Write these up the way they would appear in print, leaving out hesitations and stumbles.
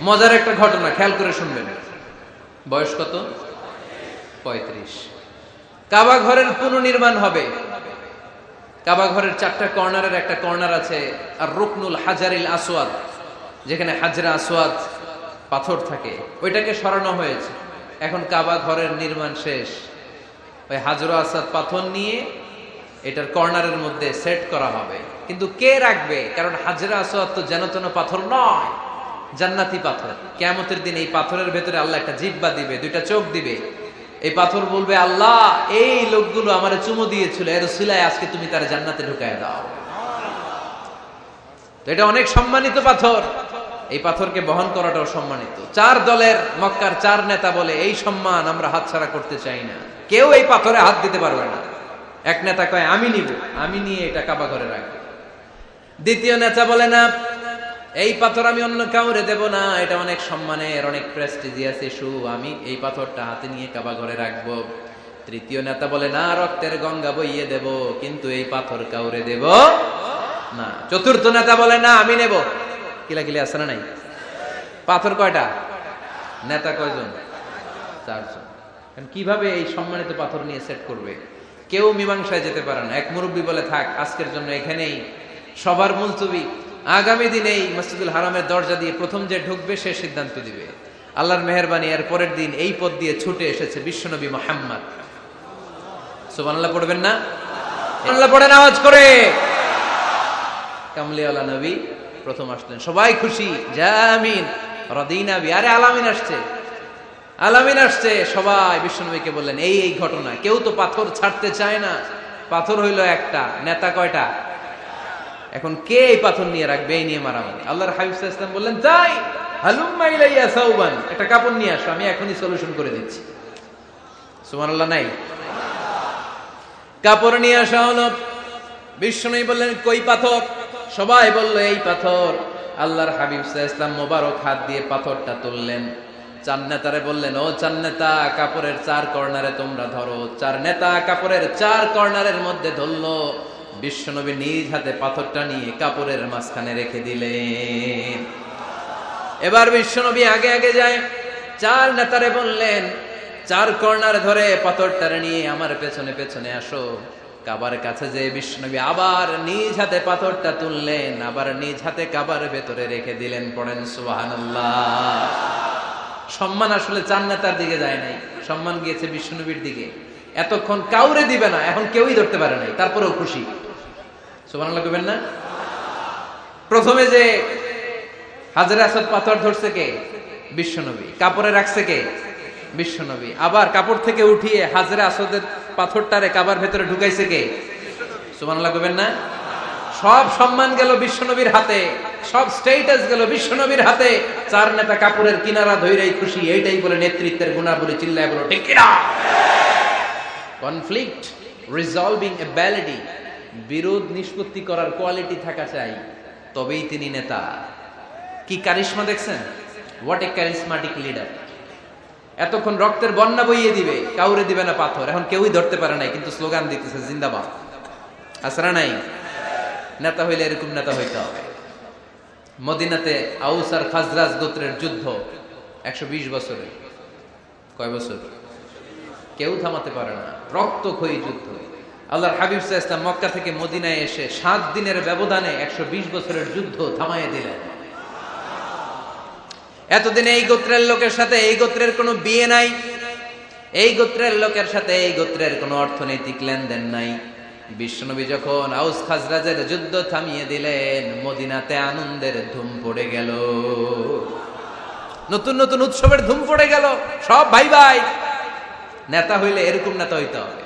মজার একটা ঘটনা, খেয়াল করে শুনবেন। বয়স কত? 35। কাবা ঘরের পুনর্নির্মাণ হবে। কাবা ঘরের 4টা কর্নারের একটা কর্নার আছে আর রুকনুল হাজারিল আসওয়াদ, যেখানে হাজরা আসওয়াদ পাথর থাকে, ওইটাকে সরানো হয়েছে। এখন কাবা ঘরের নির্মাণ শেষ, ওই হাজরা আসওয়াদ পাথর নিয়ে এটার কর্নারের মধ্যে সেট করা হবে। কিন্তু কে রাখবে? কারণ হাজরা আসওয়াদ তো যেন তেন পাথর নয়, জান্নাতি পাথর। কিয়ামতের দিন এই পাথরের ভেতরে আল্লাহ একটা জিহ্বা দিবে, 2টা চোখ দিবে। এই পাথর বলবে, আল্লাহ এই লোকগুলো আমারে চুমু দিয়েছিল, এর উসিলায় আজকে তুমি তার জান্নাতে ঢুকায় দাও। তো এটা অনেক সম্মানিত পাথর, এই পাথরকে বহন করাটাও সম্মানিত। 4 দলের মক্কার 4 নেতা বলে, এই সম্মান আমরা হাতছাড়া করতে চাই না, কেউ এই পাথরে হাত দিতে পারবে না। এক নেতা কয়, আমি নিব, আমি নিয়ে এটা কাবা ঘরে রাখবো। দ্বিতীয় নেতা বলে, না, এই পাথর আমি অন্য কাউরে দেব না, এটা অনেক সম্মানের, অনেক প্রেস্টিজিয়াস ইস্যু, আমি এই পাথরটা হাতে নিয়ে কাবা ঘরে রাখবো। তৃতীয় নেতা বলে, না, রক্তের গঙ্গা বইয়ে দেব, কিন্তু এই পাথর কাউরে দেব না। চতুর্থ নেতা বলে, না, আমি নেব। কিলাকিলি আছে না নাই? পাথর কয়টা? নেতা কয়জন? 4 জন। কিভাবে এই সম্মানিত পাথর নিয়ে সেট করবে? কেউ মীমাংসায় যেতে পারে না। এক মুরব্বী বলে, থাক, আজকের জন্য এখানেই সবার মুলতবি, আগামী দিনে এই মসজিদুল হারামের দরজা দিয়ে প্রথম যে ঢুকবে সে সিদ্ধান্ত দিবে। আল্লাহর মেহেরবানি, এর পরের দিন এই পথ দিয়ে ছুটে এসেছে বিশ্বনবী মুহাম্মদ। সুবহানাল্লাহ পড়বেন না? আল্লাহ পড়েন আওয়াজ করে। কামলিওয়ালা নবী প্রথম আসলেন, সবাই খুশি, জামিন রাদিনা বি। আরে আলামিন আসছে, আলামিন আসছে। সবাই বিশ্বনবীকে বললেন, এই এই ঘটনা। কেউ তো পাথর ছাড়তে চায় না। পাথর হইল একটা, নেতা কয়টা? এখন কে এই পাথর নিয়ে রাখবে? এই নিয়ে মারামারি। আল্লাহর হাবিব সাল্লাল্লাহু আলাইহি ওয়াসাল্লাম বললেন, যাই, হালুম্মা ইলাইয়া সাউবান, একটা কাপড় নিয়ে আসো, আমি এখনই সলিউশন করে দিচ্ছি। সুবহানাল্লাহ নাই? কাপড় নিয়ে আসা হলো। বিশ্বনবী বললেন, কই পাথর? সবাই বলল, এই পাথর। আল্লাহর হাবিব সাল্লাল্লাহু আলাইহি ওয়াসাল্লাম মোবারক হাত দিয়ে পাথরটা তুললেন। 4 নেতারে বললেন, ও 4 নেতা, কাপড়ের 4 কর্নারে তোমরা ধরো। 4 নেতা কাপড়ের 4 কর্নারের মধ্যে ধরলো। বিশ্বনবী নিজ হাতে পাথরটা নিয়ে কাপড়ের মাঝখানে রেখে দিলেন। এবার বিশ্বনবী আগে আগে যায়। 4 নেতারে বললেন, 4 কর্নার ধরে পাথরটারে নিয়ে আমার পেছনে পেছনে আসো। কাবার কাছে যে বিশ্বনবী আবার নিজ হাতে পাথরটা তুললেন, আবার নিজ হাতে কাবার ভেতরে রেখে দিলেন। পড়েন সুবহানাল্লাহ। সম্মান আসলে 4 নেতার দিকে যায় নাই, সম্মান গিয়েছে বিশ্বনবীর দিকে। এতক্ষণ কাউরে দিবে না, এখন কেউই ধরতে পারে নাই, তারপরেও খুশি। সুবহানাল্লাহ কইবেন না? প্রথমে যে হাজরা আসওয়াদ পাথর ধরছে কে? বিশ্বনবী। কাপড়ে রাখছে কে? বিশ্বনবী। আবার কাপড় থেকে উঠিয়ে হাজরা আসওয়াদের পাথরটারে কাবার ভেতরে ঢুকাইছে কে? সুবহানাল্লাহ কইবেন না? সব সম্মান গেল বিশ্বনবীর হাতে, সব স্ট্যাটাস গেল বিশ্বনবীর হাতে। 4 নেতা কাপড়ের কিনারা ধইরাই খুশি। এইটাই বলে নেতৃত্বের গুণাবলী। চিল্লায় বলো ঠিক কি না? কনফ্লিক্ট রিজলভিং অ্যাবিলিটি, বিরোধ নিষ্পত্তি করার কোয়ালিটি থাকা চাই, তবেই তিনি নেতা। কি কারিশমা দেখছেন? What a charismatic leader. এতক্ষণ রক্তের বন্যা বইয়ে দিবে, কাউরে দিবে না পাথর। এখন কেউই ধরতে পারে নাই, কিন্তু স্লোগান দিতেছে জিন্দাবাদ। আসরা নাই? নেতা হইলে এরকম নেতা হইতে হবে। মদিনাতে আউস আর খাজরাজ গোত্রের যুদ্ধ 120 বছরে। কয় বছর? কেউ থামাতে পারে না, রক্তক্ষয়ী যুদ্ধ। আল্লাহর হাবিব সাল্লাল্লাহু আলাইহি ওয়াসাল্লাম মক্কা থেকে মদিনায় এসে 7 দিনের ব্যবধানে 120 বছরের যুদ্ধ থামাইয়ে দিলেন। এতদিন এই গোত্রের লোকের সাথে এই গোত্রের কোনো বিয়ে নাই, এই গোত্রের লোকের সাথে এই গোত্রের কোনো অর্থনৈতিক লেনদেন নাই। বিশ্বনবী যখন আউস খাজরাজের যুদ্ধ থামিয়ে দিলেন, মদিনাতে আনন্দের ধুম পড়ে গেল, নতুন নতুন উৎসবের ধুম পড়ে গেল। সব ভাই ভাই। নেতা হইলে এরকম নেতা হইতে হবে,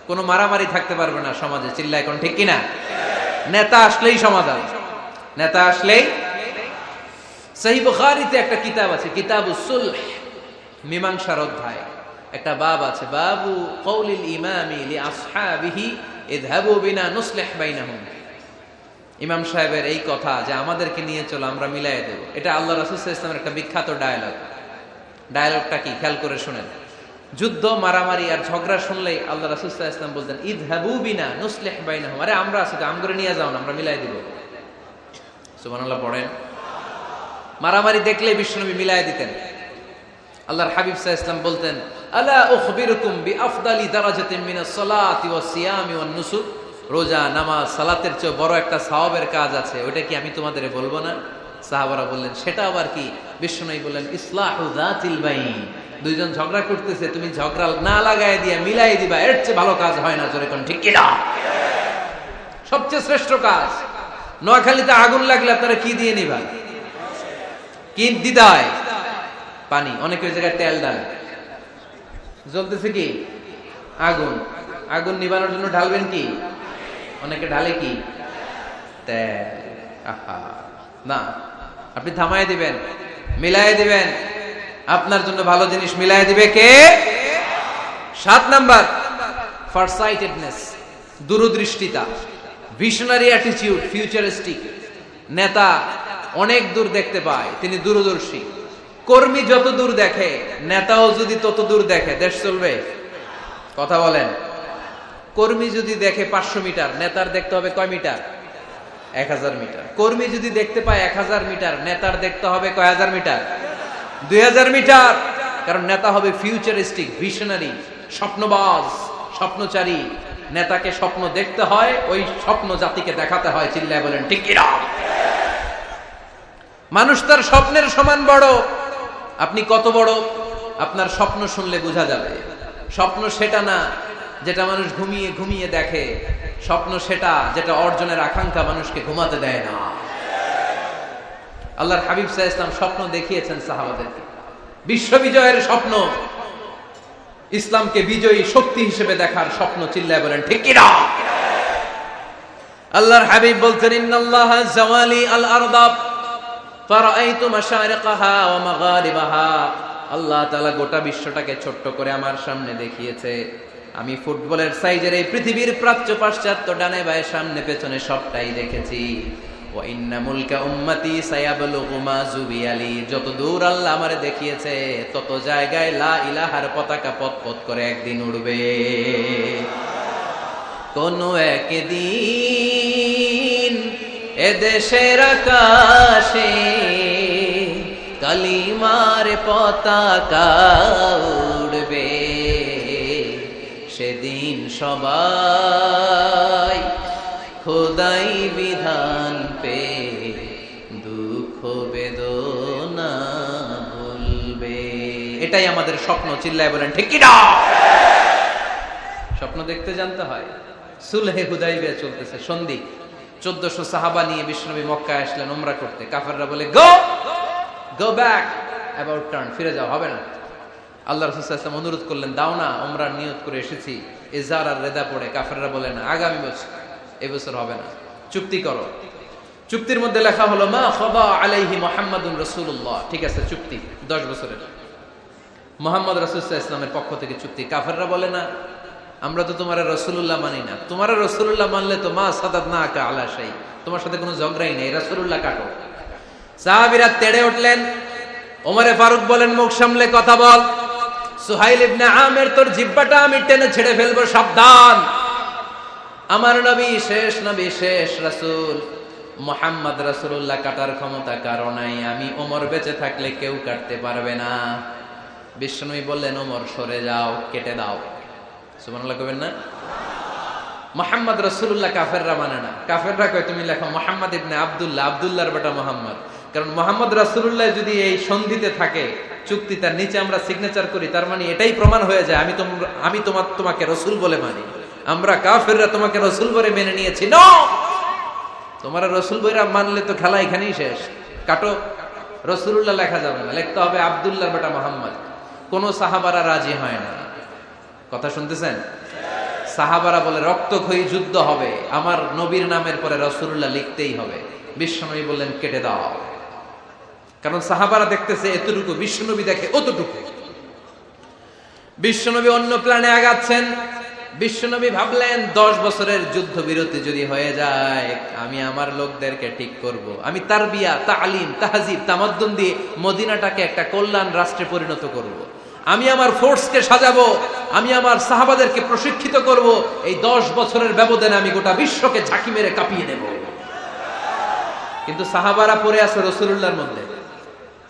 কোনো মারামারি থাকতে পারবে না সমাজে। চিল্লায় কোন ঠিক কিনা? নেতা আসলেই সমাধান, নেতা আসলেই। সহিহ বুখারীতে একটা কিতাব আছে, কিতাবুস সুলহ, মীমাংসার অধ্যায়। একটা বাব আছে, বাবু কওলিল ইমামি লি আসহাবিহি ইযহাবু বিনা নুসলিহ বাইনাহুম। ইমাম সাহেবের এই কথা যে আমাদেরকে নিয়ে চলো, আমরা মিলাই দেব, এটা আল্লাহ রাসূল সাল্লাল্লাহু আলাইহি ওয়াসাল্লামের একটা বিখ্যাত ডায়ালগ। ডায়ালগটা কি খেয়াল করে শুনেন। যুদ্ধ, মারামারি আর ঝগড়া শুনলেই আল্লাহ রাসূল সাল্লাল্লাহু আলাইহি ওয়াসাল্লাম বলতেন, ইযহাবু বিনা নুসলিহ বাইনাহুম। আরে আমরা আছি, আমগরে নিয়ে যাও না, আমরা মিলাই দেব। সুবহানাল্লাহ পড়েন। মারামারি দেখলে বিশ্বনবী মিলায় দিতেন। আল্লাহর হাবিব সাল্লাল্লাহু আলাইহি ওয়াসাল্লাম বলতেন, আলা উখবিরুকুম বিআফদালি দারাজাতিন মিনাস সালাতি ওয়াস সিয়ামি ওয়ান নুসুক, রোজা নামাজ সালাতের চেয়ে বড় একটা সওয়াবের কাজ আছে, ওটা কি আমি তোমাদের বলবো না? সাহাবারা বললেন, সেটা আবার কি? বিশ্বনবী বললেন, ইসলাহু যাতিল বাইন, দুইজন ঝগড়া করতেছে, তুমি ঝগড়া না লাগায় দিয়া মিলাই দিবা, এর চেয়ে ভালো কাজ হয় না। জোরে কোন ঠিক কিনা? সবচেয়ে শ্রেষ্ঠ কাজ। নোয়াখালীতে আগুন লাগলে আপনারা কি দিয়ে নিবা? কি দিদায়? পানি। অনেক ওই জায়গায় তেল ডালে। জ্বলতেছে কি? আগুন। আগুন নিবানোর জন্য ঢালবেন কি? অনেকে ঢালে কি? তেল। আহা, না, আপনি থামায় দিবেন, মিলায় দিবেন। আপনার জন্য ভালো জিনিস মিলায় দিবে কে? 7 নাম্বার, ফারসাইটেডনেস, দূরদৃষ্টিতা, ভিশনারি অ্যাটিটিউড, ফিউচারিস্টিক। নেতা অনেক দূর দেখতে পায়, তিনি দূরদর্শী। কর্মী যত দূর দেখে, নেতাও যদি তত দূর দেখে, দেশ চলবে? কথা বলেন। কর্মী যদি দেখে 500 মিটার, নেতার দেখতে হবে কয় মিটার? 1000 মিটার। কর্মী যদি দেখতে পায় 1000 মিটার, নেতার দেখতে হবে কয় হাজার মিটার? 2000 মিটার। কারণ নেতা হবে ফিউচারিস্টিক, ভিশনারি, স্বপ্নবাজ, স্বপ্নচারী। নেতাকে স্বপ্ন দেখতে হয়, ওই স্বপ্ন জাতিকে দেখাতে হয়। চিল্লায় বলেন ঠিক কি না? মানুষ তার স্বপ্নের সমান বড়। আপনি কত বড় আপনার স্বপ্ন শুনলে বোঝা যাবে। স্বপ্ন সেটা না যেটা মানুষ ঘুমিয়ে ঘুমিয়ে দেখে, স্বপ্ন সেটা যেটা অর্জনের আকাঙ্ক্ষা মানুষকে ঘুমাতে দেয় না। আল্লাহর হাবিব সাল্লাল্লাহু আলাইহি ওয়াসাল্লাম স্বপ্ন দেখিয়েছেন সাহাবাদেরকে, বিশ্ববিজয়ের স্বপ্ন, ইসলামকে বিজয়ী শক্তি হিসেবে দেখার স্বপ্ন। চিল্লায় বলেন ঠিক কি না? আল্লাহর হাবিব বলতেন, ইন্নাল্লাহা জাওয়ালি আল আরদা ফারাআইতু মাশারিকাহা ওয়া মাগারিবাহা। আল্লাহ তাআলা গোটা বিশ্বটাকে ছোট্ট করে আমার সামনে দেখিয়েছে। আমি ফুটবলের সাইজের এই পৃথিবীর প্রাচ্য পাশ্চাত্য ডানে বায়ে সামনে পেছনে সবটাই দেখেছি। ওয়া ইন্না মুলকা উম্মতি সায়াবলুগু মা জুবিয়ালি। যত দূর আল্লাহ আমারে দেখিয়েছে, তত জায়গায় লা ইলাহার পতাকা পতপত করে একদিন উড়বে। কোন একদিন এদেশের আকাশে কালিমার পতাকা উড়বে। সেদিন সবাই খোদাই বিধান পে দুঃখ বেদনা ভুলবে। এটাই আমাদের স্বপ্ন। চিল্লায় বলেন ঠিক কি না? স্বপ্ন দেখতে জানতে হয়। সুলহে হুদাইবিয়া চলতেছে, সন্ধি। 1400 সাহাবা নিয়ে বিশ্বনবী মক্কায় আসলেন উমরা করতে। কাফেররা বলে, গো ব্যাক, অ্যাবাউট টার্ন, ফিরে যাও, হবে না। আল্লাহ রাসূল সাল্লাল্লাহু আলাইহি ওয়াসাল্লাম অনুরোধ করলেন, দাও না, উমরার নিয়ত করে এসেছি। ইজার আর রেদা পড়ে কাফেররা বলে, না, আগামী বছর, এই বছর হবে না, চুক্তি করো। চুক্তির মধ্যে লেখা হলো, মা খাবা আলাইহি মুহাম্মাদুর রাসূলুল্লাহ। ঠিক আছে, চুক্তি 10 বছরের, মুহাম্মদ রাসূল সাল্লাল্লাহু আলাইহি ওয়াসাল্লামের পক্ষ থেকে চুক্তি। কাফেররা বলে, না, আমরা তো তোমার রাসূলুল্লাহ মানি না। তোমার রাসূলুল্লাহ মানলে তো মা সাদাদনাকা আলা শাই, তোমার সাথে কোনো ঝগড়াই নেই, রাসূলুল্লাহ কাটো। সাহাবীরা তেড়ে উঠলেন। ওমরে ফারুক বলেন, মুখ সামলে কথা বল। সুহাইল ইবনে আমির, তোর জিহ্বাটা আমি টেনে ছেড়ে ফেলবো, সাবধান। আমার নবী শেষ নবী, শেষ রাসূল মুহাম্মদ রাসূলুল্লাহ কাটার ক্ষমতা কারো নাই। আমি ওমর বেঁচে থাকলে কেউ কাটতে পারবে না। বিশ্বনবী বললেন, ওমর সরে যাও, কেটে দাও। সুবহানাল্লাহ কইবেন না? মুহাম্মদ রাসূলুল্লাহ কাফেররা মানে না। কাফেররা কয়, তুমি লেখো মুহাম্মদ ইবনে আব্দুল্লাহ, আব্দুল্লাহর বেটা মুহাম্মদ। কারণ মুহাম্মদ রাসূলুল্লাহ যদি এই সন্ধিতে থাকে, চুক্তি, তার নিচে আমরা সিগনেচার করি, তার মানে এটাই প্রমাণ হয়ে যায় আমি তোমাকে রাসূল বলে মানি। আমরা কাফেররা তোমাকে রাসূল বলে মেনে নিয়েছি। নো, তোমার রাসূল বইরা মানলে তো খেলা এখানেই শেষ। কাটো, রাসূলুল্লাহ লেখা যাবে না, লিখতে হবে আব্দুল্লাহর বেটা মুহাম্মদ। কোন সাহাবারা রাজি হয় না। কথা শুনতেছেন? সাহাবারা বলে, রক্তক্ষয়ী যুদ্ধ হবে, আমার নবীর নামের পরে রাসূলুল্লাহ লিখতেই হবে। বিশ্বনবী বললেন, কেটে দাও। কারণ সাহাবারা দেখতেছে এতটুকু, বিশ্বনবী দেখে অতটুকু। বিশ্বনবী অন্য প্ল্যানে আগাচ্ছেন। বিশ্বনবী ভাবলেন, 10 বছরের যুদ্ধ বিরতি যদি হয়ে যায়, আমি আমার লোকদেরকে ঠিক করব। আমি তারবিয়া, তালিম, তাহজিব, তামাদ্দুন দিয়ে মদিনাটাকে একটা কল্যাণ রাষ্ট্রে পরিণত করব। আমি আমার ফোর্সকে সাজাবো, আমি আমার সাহাবাদেরকে প্রশিক্ষিত করব। এই 10 বছরের ব্যবধানে আমি গোটা বিশ্বকে ঝাঁকি মেরে কাঁপিয়ে দেব। কিন্তু সাহাবারা পড়ে আছে রাসূলুল্লাহর মধ্যে।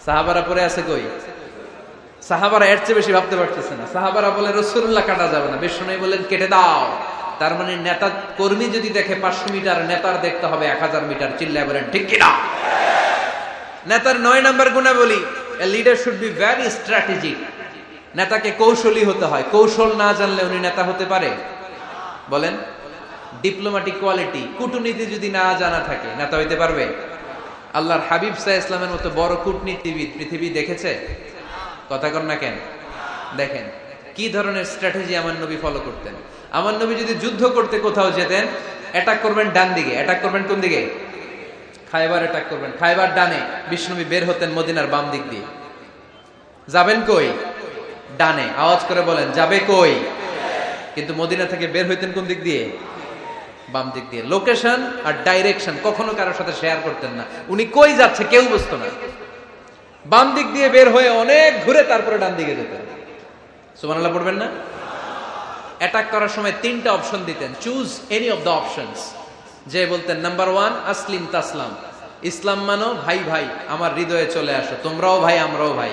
সাহাবারা পরে আছে কই? সাহাবারা এর চেয়ে বেশি ভাবতে পারতেছে না। সাহাবারা বলে রাসূলুল্লাহ কাটা যাবে না, বিশ্বনবী বললেন কেটে দাও। তার মানে নেতা কর্মী যদি দেখে 500 মিটার, নেতার দেখতে হবে 1000 মিটার। চিল্লায় বলেন ঠিক কিনা? নেতার 9 নাম্বার গুণাবলী, a leader should be very strategic. নেতাকে কৌশলী হতে হয়। কৌশল না জানলে উনি নেতা হতে পারে? বলেন। ডিপ্লোম্যাটিক কোয়ালিটি, কূটনীতি যদি না জানা থাকে নেতা হইতে পারবে? আল্লাহর হাবিব সাল্লাল্লাহু আলাইহি ওয়াসাল্লামের মতো বড় কূটনীতিবিদ পৃথিবী দেখেছে? কথা কর না কেন? দেখেন কি ধরনের স্ট্র্যাটেজি আমার নবী ফলো করতেন। আমার নবী যদি যুদ্ধ করতে কোথাও যেতেন, অ্যাটাক করবেন ডান দিকে, অ্যাটাক করবেন কোন দিকে? খায়বার অ্যাটাক করবেন, খায়বার ডানে। বিষ্ণুনবী বের হতেন মদিনার বাম দিক দিয়ে। যাবেন কই? ডানে। আওয়াজ করে বলেন যাবে কই? কিন্তু মদিনা থেকে বের হইতেন কোন দিক দিয়ে? বাম দিক দিয়ে। লোকেশন আর ডাইরেকশন কখনো কারোর সাথে শেয়ার করতেন না। উনি কই যাচ্ছে কেউ বুঝতো না। বাম দিক দিয়ে বের হয়ে অনেক ঘুরে তারপরে ডান দিকে যেতেন। সুবহানাল্লাহ পড়বেন না? অ্যাটাক করার সময় 3টা অপশন দিতেন, choose any of the options. যে বলতেন নাম্বার 1 আসলিম তাসলাম, ইসলাম মানো, ভাই ভাই আমার হৃদয়ে চলে আসো, তোমরাও ভাই আমরাও ভাই,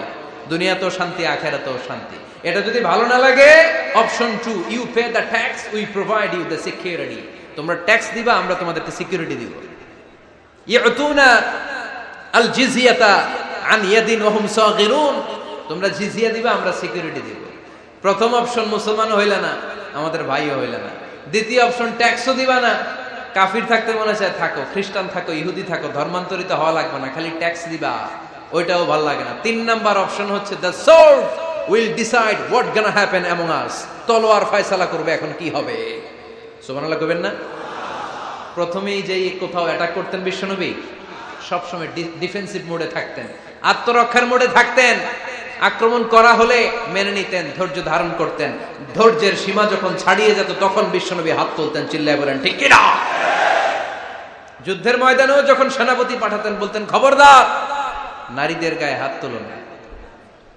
দুনিয়াতেও শান্তি আখিরাতেও শান্তি। এটা যদি ভালো না লাগে, option 2 you pay the tax, we provide you the security. তোমরা ট্যাক্স দিবা, আমরা তোমাদেরকে সিকিউরিটি দিব। ইয়াতুনা আল জিজিয়াতা আন ইয়াদিন ওয়া হুম সাগিরুন, তোমরা জিজিয়া দিবা, আমরা সিকিউরিটি দিব। প্রথম অপশন মুসলমান হইলা না, আমাদের ভাইও হইলা না। দ্বিতীয় অপশন ট্যাক্সও দিবা না, কাফির থাকতে মনে চায় থাকো, খ্রিস্টান থাকো, ইহুদি থাকো, ধর্মান্তরিত হওয়া লাগবে না, খালি ট্যাক্স দিবা, ওইটাও ভালো লাগে না। 3 নাম্বার অপশন হচ্ছে the sword will decide what gonna happen among আস, তলোয়ার ফয়সালা করবে এখন কি হবে। সুবহানাল্লাহ কইবেন না? প্রথমেই যেই কোথাও অ্যাটাক করতেন বিশ্বনবী, সবসময় ডিফেন্সিভ মোডে থাকতেন, আত্মরক্ষার মোডে থাকতেন। আক্রমণ করা হলে মেনে নিতেন, ধৈর্য ধারণ করতেন। ধৈর্যের সীমা যখন ছাড়িয়ে যেত তখন বিশ্বনবী হাত তুলতেন, চিল্লায় বলেন ঠিক কিনা? যুদ্ধের ময়দানেও যখন সেনাপতি পাঠাতেন বলতেন খবরদার নারীদের গায়ে হাত তুলো না,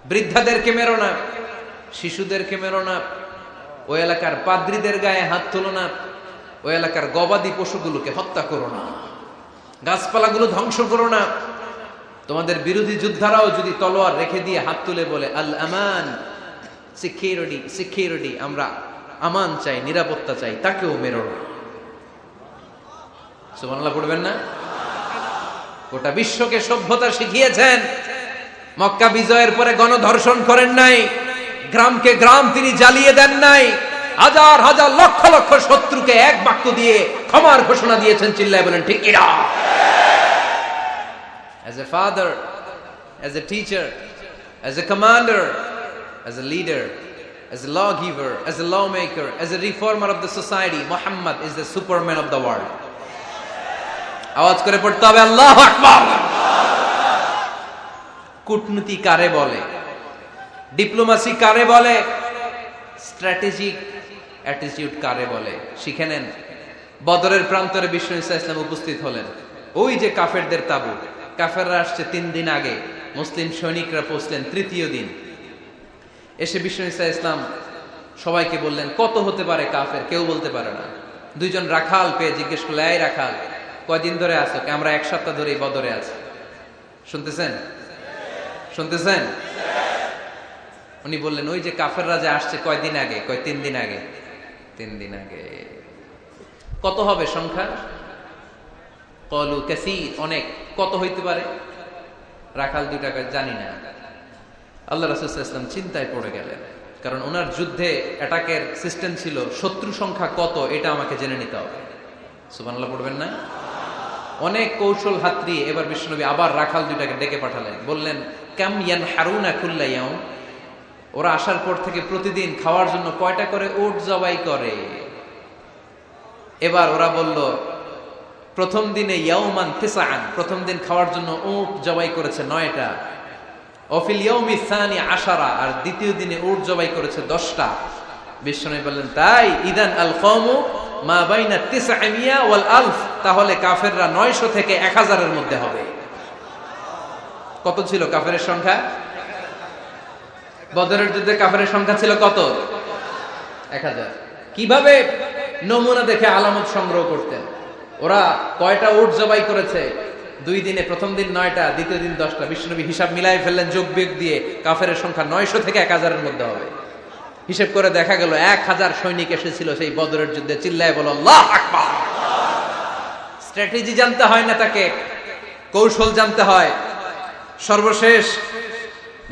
বৃদ্ধাদেরকে মেরো না, শিশুদেরকে মেরো না, ওই এলাকার পাদ্রীদের গায়ে হাত তুলো না, ওই এলাকার গবাদি পশুগুলোকে হত্যা করো না, গাছপালাগুলো ধ্বংস করো না। তোমাদের বিরোধী যোদ্ধারাও যদি তলোয়ার রেখে দিয়ে হাত তুলে বলে আল আমান, সিকিউরিটি সিকিউরিটি, আমরা আমান চাই, নিরাপত্তা চাই, তাকেও মেরো না। সুবহানাল্লাহ পড়বেন না? গোটা বিশ্বকে সভ্যতা শিখিয়েছেন। মক্কা বিজয়ের পরে গণধর্ষণ করেন নাই, গ্রামকে গ্রাম তিনি জ্বালিয়ে দেন নাই, হাজার হাজার লক্ষ লক্ষ শত্রুকে এক বাক্য দিয়ে ক্ষমার ঘোষণা দিয়েছেন, চিল্লায় বলেন ঠিক কিনা? As a father, as a teacher, as a commander, as a leader, as a lawgiver, as a lawmaker, as a reformer of the society, Muhammad is the superman of the world. আওয়াজ করে পড়তে হবে আল্লাহু আকবার। কূটনীতি কারে বলে? Diplomacy কারে বলে? স্ট্র্যাটেজিক অ্যাটিটিউড কারে বলে? শিখে নেন। বদরের প্রান্তরে বিষ্ণু ঈসা ইসলাম উপস্থিত হলেন। ওই যে কাফেরদের তাবু, কাফেররা আসছে 3 দিন আগে, মুসলিম সৈনিকরা পৌঁছলেন 3য় দিন। এসে বিষ্ণু ঈসা ইসলাম সবাইকে বললেন কত হতে পারে কাফের, কেউ বলতে পারে না। 2 জন রাখাল পেয়ে জিজ্ঞেস করলে এই রাখাল কয়দিন ধরে আছো? আমরা 1 সপ্তাহ ধরে বদরে আছি। শুনতেছেন? শুনতেছেন? উনি বললেন ওই যে কাফেররা যে আসছে কয়দিন আগে? 3 দিন আগে। 3 দিন আগে। কত হবে সংখ্যা? কলু কাসীর, অনেক। কত হইতে পারে? রাখাল 2 টাকা জানি না। আল্লাহ রাসূল সাল্লাল্লাহু আলাইহি ওয়াসাল্লাম চিন্তায় পড়ে গেলেন, কারণ ওনার যুদ্ধে অ্যাটাকের সিস্টেম ছিল শত্রু সংখ্যা কত এটা আমাকে জেনে নিতে হবে। সুবহানাল্লাহ পড়বেন না? অনেক কৌশল হাতড়িয়ে এবার বিশ্বনবী আবার রাখাল 2 টাকে ডেকে পাঠালেন, বললেন কাম ইয়ানহারুনা কুল্লা ইয়াউম, ওরা আসার পর থেকে প্রতিদিন খাওয়ার জন্য কয়টা করে উট জবাই করে? এবার ওরা বলল প্রথম দিনে ইয়াউমান তিসআন, প্রথম দিন খাওয়ার জন্য উট জবাই করেছে 9টা। অফিল ইয়াউমি সানি 10, আর দ্বিতীয় দিনে উট জবাই করেছে 10টা। বিশ্বনবী বললেন তাই ইদান আল কওমু মা বাইনা 900 ওয়াল আলফ, তাহলে কাফেররা 900 থেকে 1000 এর মধ্যে হবে। কত ছিল কাফেরের সংখ্যা? বদরের যুদ্ধে কাফেরের সংখ্যা ছিল কত? 1000। কিভাবে নমুনা দেখে আলামত সংগ্রহ করতেন? ওরা কয়টা উট জবাই করেছে 2 দিনে প্রথম দিন 9টা, দ্বিতীয় দিন 10টা। বিশ্বনবী হিসাব মিলাই ফেললেন যোগ বিয়োগ দিয়ে, কাফেরের সংখ্যা 900 থেকে 1000-এর মধ্যে হবে। হিসেব করে দেখা গেল 1000 সৈনিক এসেছিল সেই বদরের যুদ্ধে। চিল্লায় বলো আল্লাহু আকবার। স্ট্র্যাটেজি জানতে হয় না, তাকে কৌশল জানতে হয়। সর্বশেষ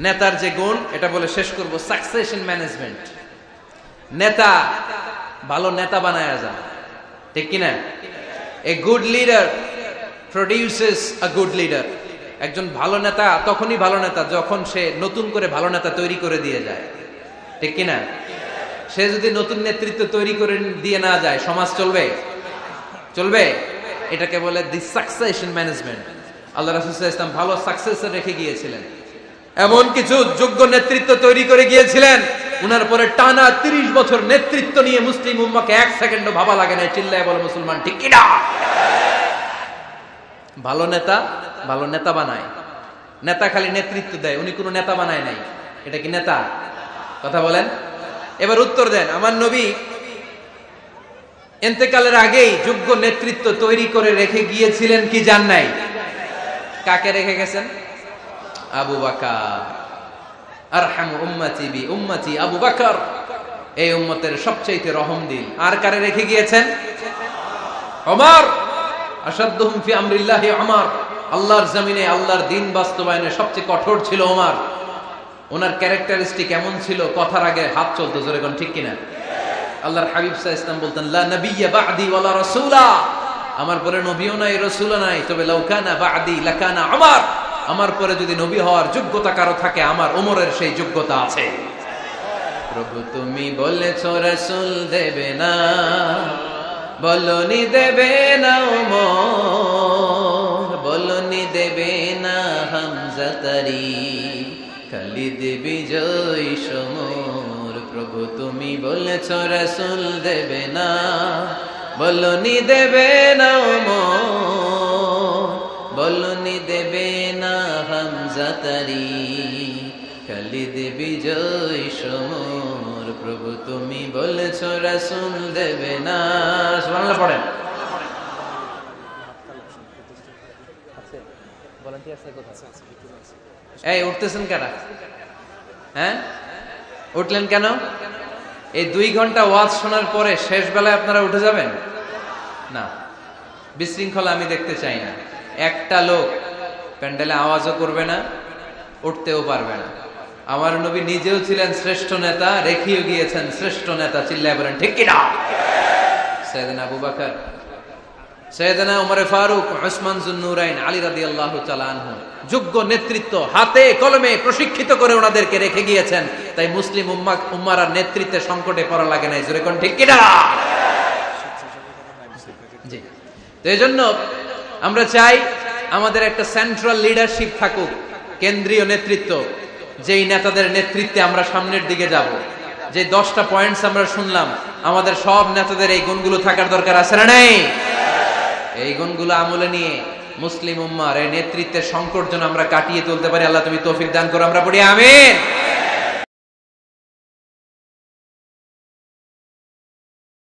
নেতার যে গুণ, এটা বলে শেষ করব, সাকসেশন ম্যানেজমেন্ট। নেতা ভালো নেতা বানায়া যায়, ঠিক কিনা? A good leader produces a good leader. একজন ভালো নেতা তখনই ভালো নেতা যখন সে নতুন করে ভালো নেতা তৈরি করে দিয়ে যায়, ঠিক কিনা? সে যদি নতুন নেতৃত্ব তৈরি করে দিয়ে না যায়, সমাজ চলবে? চলবে? এটাকে বলে দি সাকসেশন ম্যানেজমেন্ট। আল্লাহ রাসূল সাল্লাল্লাহু আলাইহি ওয়াসাল্লাম ভালো সাকসেসর রেখে গিয়েছিলেন, এমন কিছু যোগ্য নেতৃত্ব তৈরি করে গিয়েছিলেন, উনার পরে টানা 30 বছর নেতৃত্ব নিয়ে মুসলিম উম্মাহকে 1 সেকেন্ডও ভাবা লাগে না। চিল্লায় বলো মুসলমান, ঠিক কিনা? ভালো নেতা বানায়। নেতা খালি নেতৃত্ব দেয়, উনি কোনো নেতা বানায় নাই। এটা কি নেতা? কথা বলেন। এবার উত্তর দেন। আমার নবী ইন্তেকালের আগেই যোগ্য নেতৃত্ব তৈরি করে রেখে গিয়েছিলেন কি জান নাই? কাকে রেখে গেছেন? আবু বকর। আরহামু উম্মতি বি উম্মতি আবু বকর, এই উম্মতের সবচেয়ে রহমদিল। আর কারে রেখে গিয়েছেন? ওমর। আশাদ্দুহুম ফি আমরিল্লাহি ওমর। আল্লাহর জমিনে আল্লাহর দ্বীন বাস্তবায়নে সবচেয়ে কঠোর ছিল ওমর। ওনার ক্যারেক্টারিস্টিক এমন ছিল, কথার আগে হাত চলতো, জোরে কোন ঠিক কিনা? আল্লাহর হাবিব সাল্লাল্লাহু আলাইহি ওয়াসাল্লাম বলতেন, লা নাবিয়্যা বা'দি ওয়ালা রাসূলা, আমার পরে নবীও নাই রাসূলও নাই, তবে লাউ কানা বা'দি লাকানা ওমর, আমার পরে যদি নবী হওয়ার যোগ্যতা কারো থাকে, আমার ওমরের সেই যোগ্যতা আছে। প্রভু তুমি বলেছো রাসূল দেবে না, বলনি দেবে না ওমর, বলনি দেবে না হামজা তারি, খালিদ বিজয় সমর। প্রভু তুমি বলেছো রাসূল দেবে না, বলনি দেবে না ওমর, বলনি দেবে না হামজা তারি, খালিদ বিজয় সমর। প্রভু তুমি বলেছো রাসূল দেবে না। সুবহানাল্লাহ পড়েন। এই উঠতেছেন কেন? হ্যাঁ, উঠলেন কেন? এই 2 ঘন্টা ওয়াজ শোনার পরে শেষ বেলায় আপনারা উঠে যাবেন না? বিশৃঙ্খলা আমি দেখতে চাই না। একটা লোক প্যান্ডেলে আওয়াজও করবে না, উঠতেও পারবে না। আমার নবী নিজেও ছিলেন শ্রেষ্ঠ নেতা, রেখেও গিয়েছেন শ্রেষ্ঠ নেতা। চিল্লায় বলেন ঠিক কিনা? সাইয়েদনা আবু বকর, সাইয়েদনা উমর ফারুক, উসমান যুন্নুরাইন, আলী রাদিয়াল্লাহু তাআলা আনহু যোগ্য নেতৃত্ব হাতে কলমে প্রশিক্ষিত করে ওনাদেরকে রেখে গিয়েছেন। তাই মুসলিম উম্মার নেতৃত্বের সংকটে পড়া লাগে নাই। জোরে কোন ঠিক কিনা? জি। তো এইজন্য আমরা চাই আমাদের একটা সেন্ট্রাল লিডারশিপ থাকুক, কেন্দ্রীয় নেতৃত্ব, যেই নেতাদের নেতৃত্বে আমরা সামনের দিকে যাব। যে 10টা পয়েন্টস আমরা শুনলাম, আমাদের সব নেতাদের এই গুণগুলো থাকার দরকার আছে না নাই? এই গুণগুলো আমলে নিয়ে মুসলিম উম্মার এই নেতৃত্বের সংকট যেন আমরা কাটিয়ে তুলতে পারি। আল্লাহ তুমি তৌফিক দান করো। আমরা পড়ি আমিন।